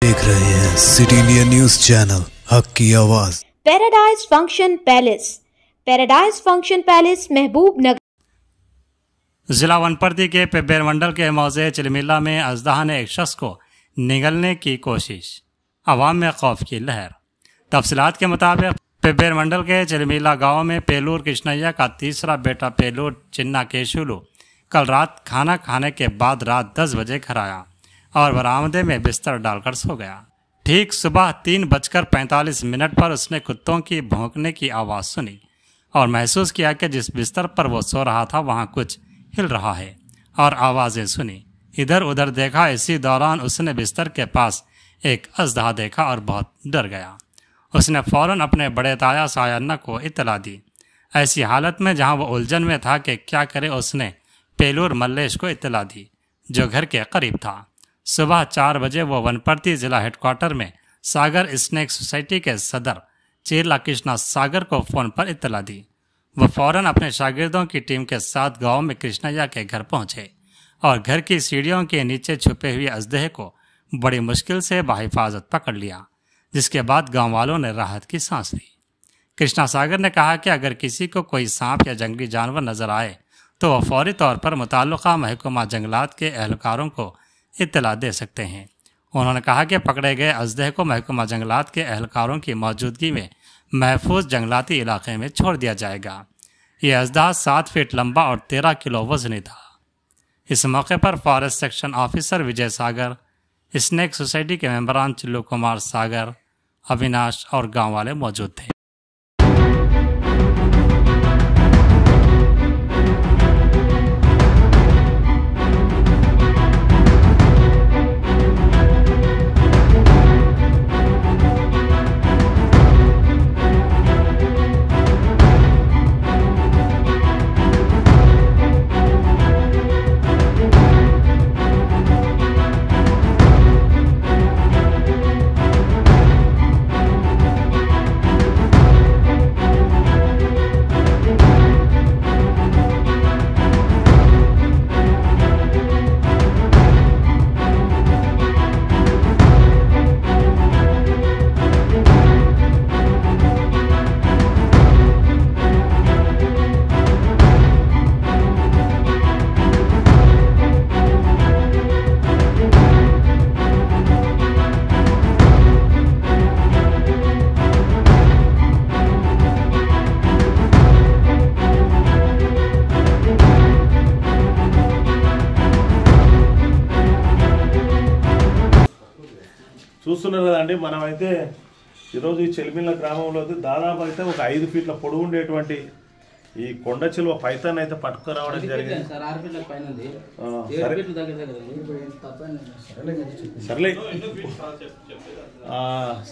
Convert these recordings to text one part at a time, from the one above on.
देख रहे हैं सिटी इंडिया न्यूज चैनल हक की आवाज। पैराडाइज फंक्शन पैलेस महबूब नगर। जिला वनपर्ती के पेब्बेर मंडल के मौजे चिलमिला में अजदहा ने एक शख्स को निगलने की कोशिश, अवाम में खौफ की लहर। तफसीलात के मुताबिक पेब्बेर मंडल के चिलमिला गांव में पेलूर कृष्णैया का तीसरा बेटा पेलूर चिन्ना केशुलू कल रात खाना खाने के बाद रात 10 बजे घर आया और बरामदे में बिस्तर डालकर सो गया। ठीक सुबह 3:45 पर उसने कुत्तों की भौंकने की आवाज़ सुनी और महसूस किया कि जिस बिस्तर पर वो सो रहा था वहाँ कुछ हिल रहा है और आवाज़ें सुनी। इधर उधर देखा। इसी दौरान उसने बिस्तर के पास एक अजदहा देखा और बहुत डर गया। उसने फ़ौरन अपने बड़े ताया सायन्ना को इत्तला दी। ऐसी हालत में जहाँ वो उलझन में था कि क्या करे, उसने पेलूर मल्लेश को इत्तला दी जो घर के करीब था। सुबह 4 बजे वो वनपर्ती ज़िला हेडक्वार्टर में सागर स्नेक सोसाइटी के सदर चेरला कृष्णा सागर को फ़ोन पर इत्तला दी। वह फ़ौरन अपने शागिर्दों की टीम के साथ गांव में कृष्णैया के घर पहुंचे और घर की सीढ़ियों के नीचे छुपे हुए अजदहे को बड़ी मुश्किल से बाहिफाजत पकड़ लिया, जिसके बाद गाँव वालों ने राहत की सांस ली। कृष्णा सागर ने कहा कि अगर किसी को कोई सांप या जंगली जानवर नजर आए तो वह फौरी तौर पर मुताल्लिका महकमा जंगलात के एहलकारों को इत्तला दे सकते हैं। उन्होंने कहा कि पकड़े गए अजदहे को महकमा जंगलात के एहलकारों की मौजूदगी में महफूज जंगलाती इलाके में छोड़ दिया जाएगा। यह अजदहा 7 फीट लंबा और 13 किलो वजनी था। इस मौके पर फॉरेस्ट सेक्शन ऑफिसर विजय सागर, स्नेक सोसाइटी के मेंबरान चिल्लू कुमार सागर, अविनाश और गांव वाले मौजूद थे। చూస్తున్నారు కదండి, మనమైతే ఈరోజు ఈ చెలిమిల్ల గ్రామంలో దాదాపు అయితే ఒక 5 ఫీట్ల పొడవు ఉండేటువంటి ఈ కొండ చిలువ పైతాన్ని అయితే పట్టుకురావడం జరిగింది. సర్లే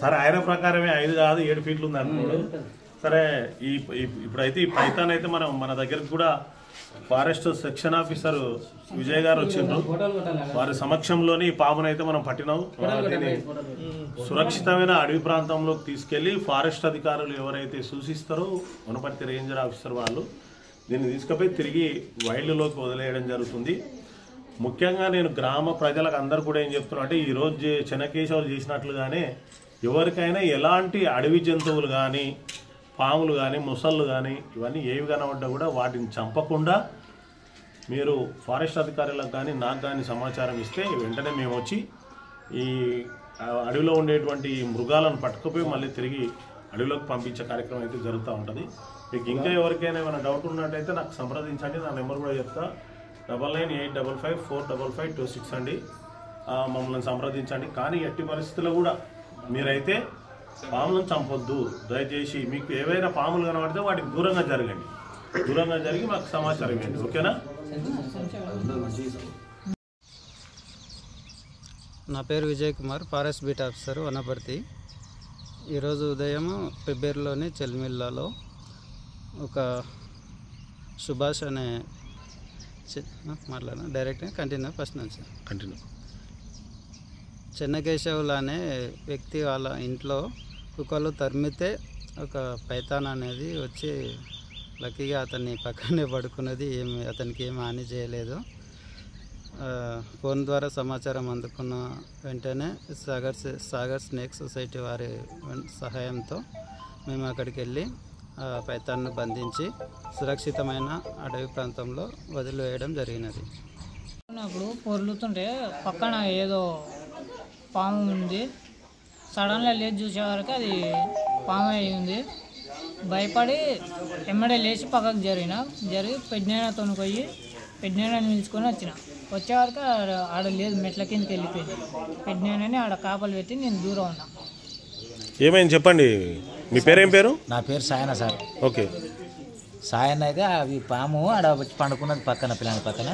సరే, ఆయన ప్రకారమే 5 కాదు 7 ఫీట్లు ఉంది అంటున్నాడు. సరే, ఇప్పుడైతే ఈ పైతాన్ అయితే మన దగ్గరకు కూడా ఫారెస్ట్ సెక్షన్ ఆఫీసర్ విజయ్ గారు వచ్చిండ్రు. వారి సమక్షంలోని ఈ పామునైతే మనం పట్టినాం. దీన్ని సురక్షితమైన అడవి ప్రాంతంలోకి తీసుకెళ్లి ఫారెస్ట్ అధికారులు ఎవరైతే సూచిస్తారో వనపర్తి రేంజర్ ఆఫీసర్ వాళ్ళు దీన్ని తీసుకుపోయి తిరిగి వైల్డ్లోకి వదిలేయడం జరుగుతుంది. ముఖ్యంగా నేను గ్రామ ప్రజలకు అందరు కూడా ఏం చెప్తున్నా అంటే, ఈరోజు చెన్నకేశవులు చేసినట్లుగానే ఎవరికైనా ఎలాంటి అడవి జంతువులు కానీ, పాములు కానీ, ముసళ్ళు కానీ, ఇవన్నీ ఏవి కనబడ్డా కూడా వాటిని చంపకుండా మీరు ఫారెస్ట్ అధికారులకు కానీ నాకు కానీ సమాచారం ఇస్తే వెంటనే మేము వచ్చి ఈ అడవిలో ఉండేటువంటి మృగాలను పట్టుకుపోయి మళ్ళీ తిరిగి అడవిలోకి పంపించే కార్యక్రమం అయితే జరుగుతూ ఉంటుంది. మీకు ఇంకా ఎవరికైనా ఏమైనా డౌట్ ఉన్నట్టయితే నాకు సంప్రదించండి. నా నెంబర్ కూడా చెప్తా, 9985545526 అండి. మమ్మల్ని సంప్రదించండి. కానీ ఎట్టి పరిస్థితుల్లో కూడా మీరైతే పాములను చంపొద్దు. దయచేసి మీకు ఏవైనా పాములు కనబడితే వాటికి దూరంగా జరగండి. దూరంగా జరిగి మాకు సమాచారం ఇవ్వండి. ఓకేనా? నా పేరు Vijay Kumar, forest beat officer Wanaparthy. ఈరోజు ఉదయం పెబ్బేరులోని చెల్మిల్లాలో ఒక సుభాష్ అనే మాట్లాడినా డైరెక్ట్గా కంటిన్యూ ఫస్ట్ నుంచి కంటిన్యూ చెన్నకేశవులు అనే వ్యక్తి వాళ్ళ ఇంట్లో కుక్కలు తరిమితే ఒక పైతాన్ అనేది వచ్చి లక్కీగా అతన్ని పక్కనే పడుకున్నది. అతనికి ఏమి హాని చేయలేదు. ఫోన్ ద్వారా సమాచారం అందుకున్న వెంటనే సాగర్ స్నేక్ సొసైటీ వారి సహాయంతో మేము అక్కడికి వెళ్ళి పైతాన్ను బంధించి సురక్షితమైన అడవి ప్రాంతంలో వదిలివేయడం జరిగినది. అప్పుడు పొర్లుతుంటే పక్కన ఏదో పాము ఉంది. సడన్గా లేచి చూసేవరకు అది పాము అయి ఉంది. భయపడి ఎమ్మడే లేచి పక్కకు జరిగి పెద్దనతో పోయి పెద్దనని పిలుచుకొని వచ్చేవరకు ఆడ లేదు, మెట్ల కిందకి వెళ్ళిపోయింది. పెద్దనని ఆడ కాపలు పెట్టి నేను దూరం ఉన్నా. ఏమైంది చెప్పండి. మీ పేరేం పేరు? నా పేరు సాయన సార్. ఓకే. సాయన అయితే అవి పాము ఆడ వచ్చి పండుకున్నది పక్కన పిల్లని పక్కన.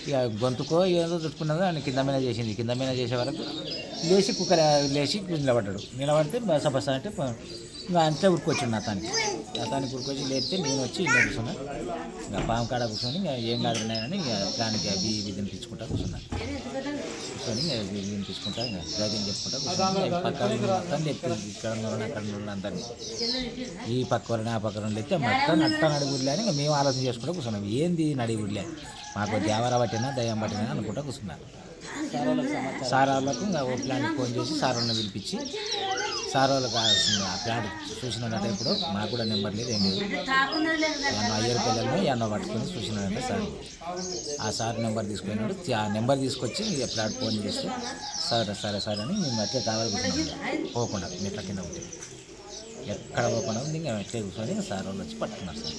ఇక గొంతుకో ఏదో చుట్టుకున్నదో అని కింద మీద చేసింది. కింద మీద చేసే వరకు లేచి కుక్కర లేచి నిలబడ్డాడు. నిలబడితే బస అంటే ఇంకా అంతే ఉరుకొచ్చిండు అతనికి ఉరుకొచ్చి లేపితే నేను వచ్చి ఇంట్లో కూర్చున్నా. ఇంకా పాము కాడ కూర్చొని ఇంకా ఏం కాదు ఉన్నాయని ఇక దానికి అవి వినిపించుకుంటా కూర్చున్నాను. కూర్చొని వినిపించుకుంటా ఇంకా ధైర్యం చెప్పుకుంటా కూర్చొని పక్క మొత్తం చెప్తుంది. ఇక్కడ అక్కడ అందరినీ ఈ పక్క ఆ పక్క లేపితే మొత్తం నడిగుడిలే అని ఇంకా మేము ఆలోచన చేసుకుంటూ కూర్చున్నాం. ఏంది నడిగుడిలే, మాకు దేవర పట్టినా దయ్యం పట్టినా అనుకుంటా కూర్చున్నారు. సార్ వాళ్ళకు ఇంకా ఓ ప్లాన్కి ఫోన్ చేసి సార్ వాళ్ళని పిలిపించి సార్ వాళ్ళకి ఆ ప్లాన్ చూసినాడంటే ఇప్పుడు మాకు కూడా నెంబర్ లేదు, ఏం లేదు. ఎన్నో అయ్యర్ పిల్లలను ఎన్నో పట్టుకొని చూసినాడంటే సార్ ఆ సార్ నెంబర్ తీసుకున్నాడు. ఆ నెంబర్ తీసుకొచ్చి ప్లాట్ ఫోన్ చేస్తే సరే అని మేము అట్లే కావాలి కూర్చున్నాం. పోకుండా మెట్ల కింద ఉంటే ఎక్కడ పోకుండా ఉంది. ఇంకా అట్లే కూర్చొని సార్ వాళ్ళు వచ్చి పట్టుకున్నారు సార్.